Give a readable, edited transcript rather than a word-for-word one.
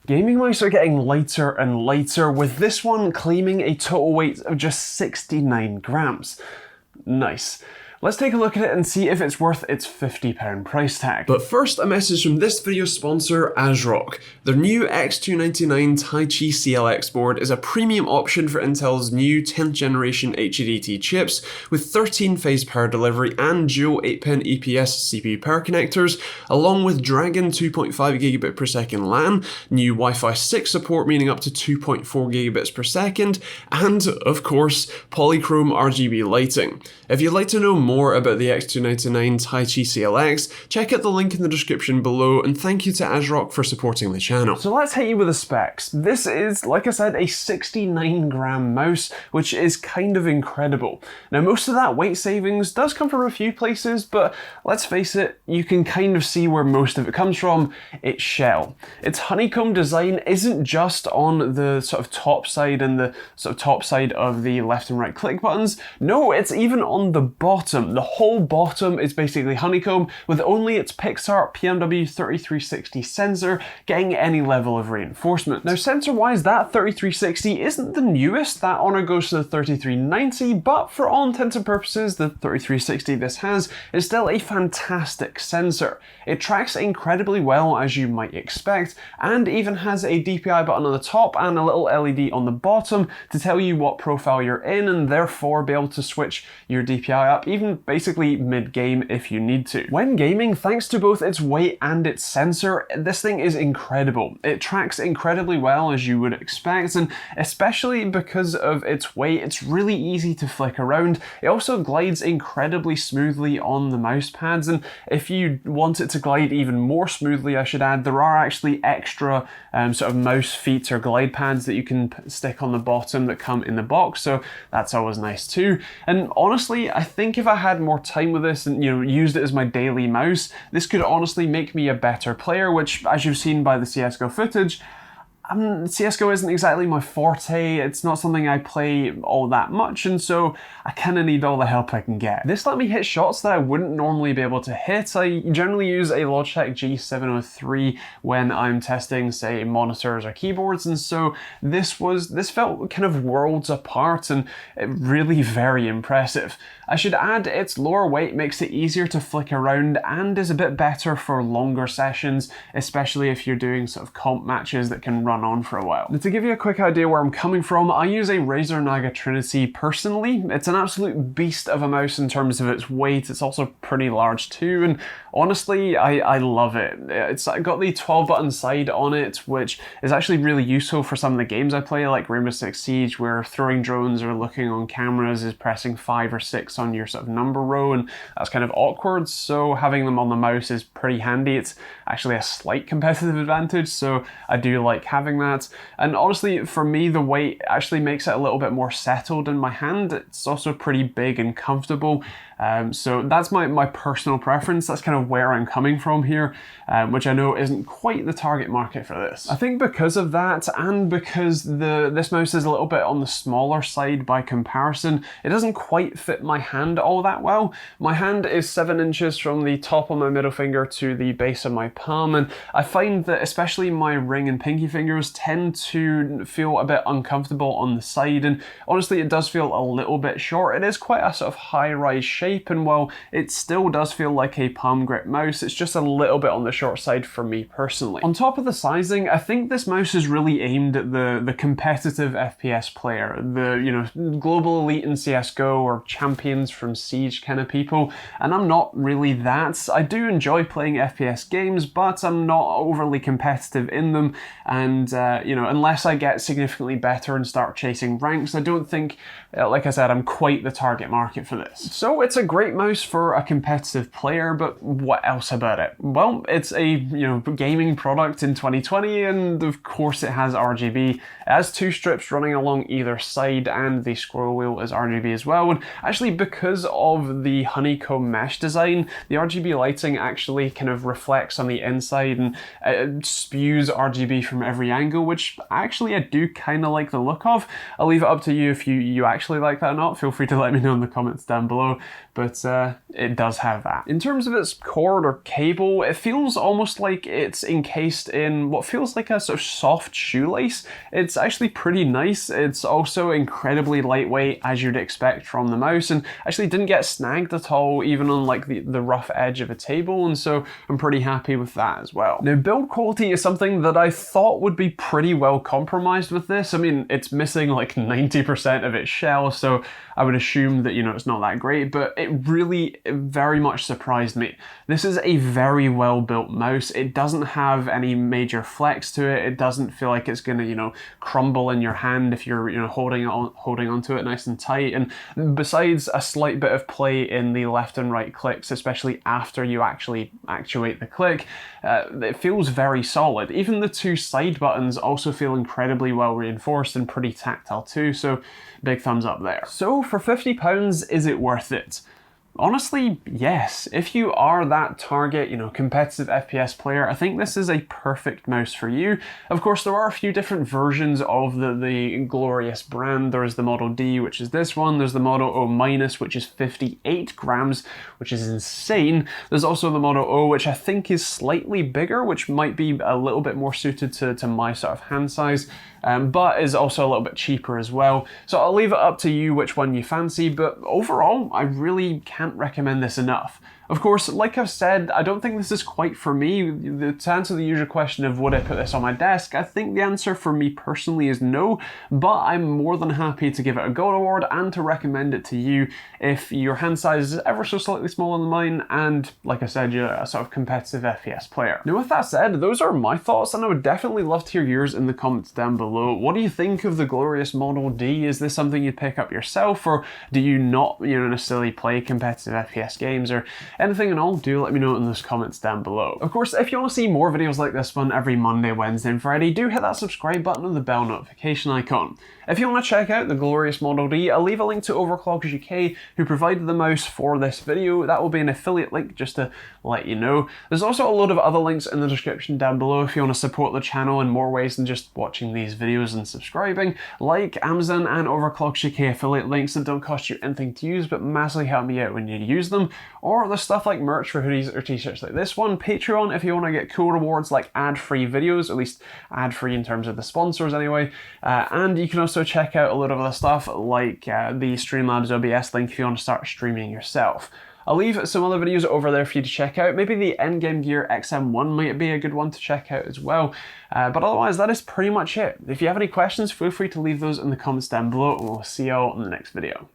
Gaming mice are getting lighter and lighter, with this one claiming a total weight of just 69 grams. Nice. Let's take a look at it and see if it's worth its £50 price tag. But first, a message from this video's sponsor, ASRock. Their new X299 Taichi CLX board is a premium option for Intel's new 10th generation HEDT chips with 13-phase power delivery and dual 8-pin EPS CPU power connectors, along with Dragon 2.5 gigabit per second LAN, new Wi-Fi 6 support meaning up to 2.4 gigabits per second, and, of course, polychrome RGB lighting. If you'd like to know more about the X299 Taichi CLX, check out the link in the description below, and thank you to ASRock for supporting the channel. So let's hit you with the specs. This is, like I said, a 69 gram mouse, which is kind of incredible. Now, most of that weight savings does come from a few places, but let's face it, you can kind of see where most of it comes from. Its shell. Its honeycomb design isn't just on the sort of top side and the sort of top side of the left and right click buttons. No, it's even on the bottom. The whole bottom is basically honeycomb, with only its Pixar PMW3360 sensor getting any level of reinforcement. Now, sensor-wise, that 3360 isn't the newest. That honor goes to the 3390, but for all intents and purposes, the 3360 this has is still a fantastic sensor. It tracks incredibly well, as you might expect, and even has a DPI button on the top and a little LED on the bottom to tell you what profile you're in, and therefore be able to switch your DPI up even basically mid-game if you need to. When gaming, thanks to both its weight and its sensor, this thing is incredible. It tracks incredibly well, as you would expect, and especially because of its weight, it's really easy to flick around. It also glides incredibly smoothly on the mouse pads, and if you want it to glide even more smoothly, I should add, there are actually extra sort of mouse feet or glide pads that you can stick on the bottom that come in the box, so that's always nice too. And honestly, I think if I had more time with this and, used it as my daily mouse, this could honestly make me a better player, which, as you've seen by the CSGO footage, CSGO isn't exactly my forte. It's not something I play all that much, and so I kind of need all the help I can get. This let me hit shots that I wouldn't normally be able to hit. I generally use a Logitech G703 when I'm testing, say, monitors or keyboards, and so this felt kind of worlds apart and really very impressive. I should add, its lower weight makes it easier to flick around and is a bit better for longer sessions, especially if you're doing sort of comp matches that can run on for a while. Now, to give you a quick idea where I'm coming from, I use a Razer Naga Trinity personally. It's an absolute beast of a mouse in terms of its weight. It's also pretty large too, and honestly, I love it. It's got the 12 button side on it, which is actually really useful for some of the games I play, like Rainbow Six Siege, where throwing drones or looking on cameras is pressing 5 or 6 on your sort of number row, and that's kind of awkward, so having them on the mouse is pretty handy. It's actually a slight competitive advantage, so I do like having that. And honestly, for me, the weight actually makes it a little bit more settled in my hand. It's also pretty big and comfortable. So that's my personal preference. That's kind of where I'm coming from here, which I know isn't quite the target market for this. I think because of that, and because this mouse is a little bit on the smaller side by comparison, it doesn't quite fit my hand all that well. My hand is 7 inches from the top of my middle finger to the base of my palm, and I find that especially my ring and pinky fingers tend to feel a bit uncomfortable on the side, and honestly it does feel a little bit short. It is quite a sort of high-rise shape, and while it still does feel like a palm grip mouse, it's just a little bit on the short side for me personally. On top of the sizing, I think this mouse is really aimed at the competitive FPS player, the global elite in CSGO or champions from Siege kind of people, and I'm not really that. I do enjoy playing FPS games, but I'm not overly competitive in them, and unless I get significantly better and start chasing ranks, I don't think, like I said, I'm quite the target market for this. So it's a great mouse for a competitive player, but what else about it? Well, it's a gaming product in 2020, and of course it has RGB. It has 2 strips running along either side, and the scroll wheel is RGB as well. And actually, because of the honeycomb mesh design, the RGB lighting actually kind of reflects on the inside and it spews RGB from every angle, which actually I do kind of like the look of. I'll leave it up to you if you actually like that or not. Feel free to let me know in the comments down below. but it does have that. In terms of its cord or cable, it feels almost like it's encased in what feels like a sort of soft shoelace. It's actually pretty nice. It's also incredibly lightweight, as you'd expect from the mouse, and actually didn't get snagged at all, even on like the rough edge of a table, and so I'm pretty happy with that as well. Now, build quality is something that I thought would be pretty well compromised with this. I mean, it's missing like 90% of its shell, so I would assume that, you know, it's not that great, but it really very much surprised me. This is a very well built mouse. It doesn't have any major flex to it. It doesn't feel like it's gonna, you know, crumble in your hand if you're, you know, holding onto it nice and tight. And besides a slight bit of play in the left and right clicks, especially after you actually actuate the click, it feels very solid. Even the two side buttons also feel incredibly well reinforced and pretty tactile too, so big thumbs up there. So for £50, is it worth it? Honestly, yes. If you are that target, you know, competitive FPS player, I think this is a perfect mouse for you. Of course, there are a few different versions of the glorious brand. There's the Model D, which is this one. There's the Model O-, which is 58 grams, which is insane. There's also the Model O, which I think is slightly bigger, which might be a little bit more suited to my sort of hand size. But is also a little bit cheaper as well. So I'll leave it up to you which one you fancy, but overall, I really can't recommend this enough. Of course, like I've said, I don't think this is quite for me. To answer the usual question of would I put this on my desk, I think the answer for me personally is no, but I'm more than happy to give it a go award and to recommend it to you if your hand size is ever so slightly smaller than mine and, like I said, you're a sort of competitive FPS player. Now with that said, those are my thoughts, and I would definitely love to hear yours in the comments down below. What do you think of the glorious Model D? Is this something you'd pick up yourself, or do you not, you know, necessarily play competitive FPS games, or anything and all? Do let me know in those comments down below. Of course, if you want to see more videos like this one every Monday, Wednesday and Friday, do hit that subscribe button and the bell notification icon. If you want to check out the glorious Model D, I'll leave a link to Overclockers UK, who provided the mouse for this video. That will be an affiliate link just to let you know. There's also a load of other links in the description down below if you want to support the channel in more ways than just watching these videos and subscribing, like Amazon and Overclockers UK affiliate links that don't cost you anything to use but massively help me out when you use them, or the stuff like merch for hoodies or t-shirts like this one, Patreon if you want to get cool rewards like ad-free videos, at least ad-free in terms of the sponsors anyway, and you can also check out a lot of other stuff like the Streamlabs OBS link if you want to start streaming yourself. I'll leave some other videos over there for you to check out. Maybe the Endgame Gear XM1 might be a good one to check out as well. But otherwise, that is pretty much it. If you have any questions, feel free to leave those in the comments down below, and we'll see you all in the next video.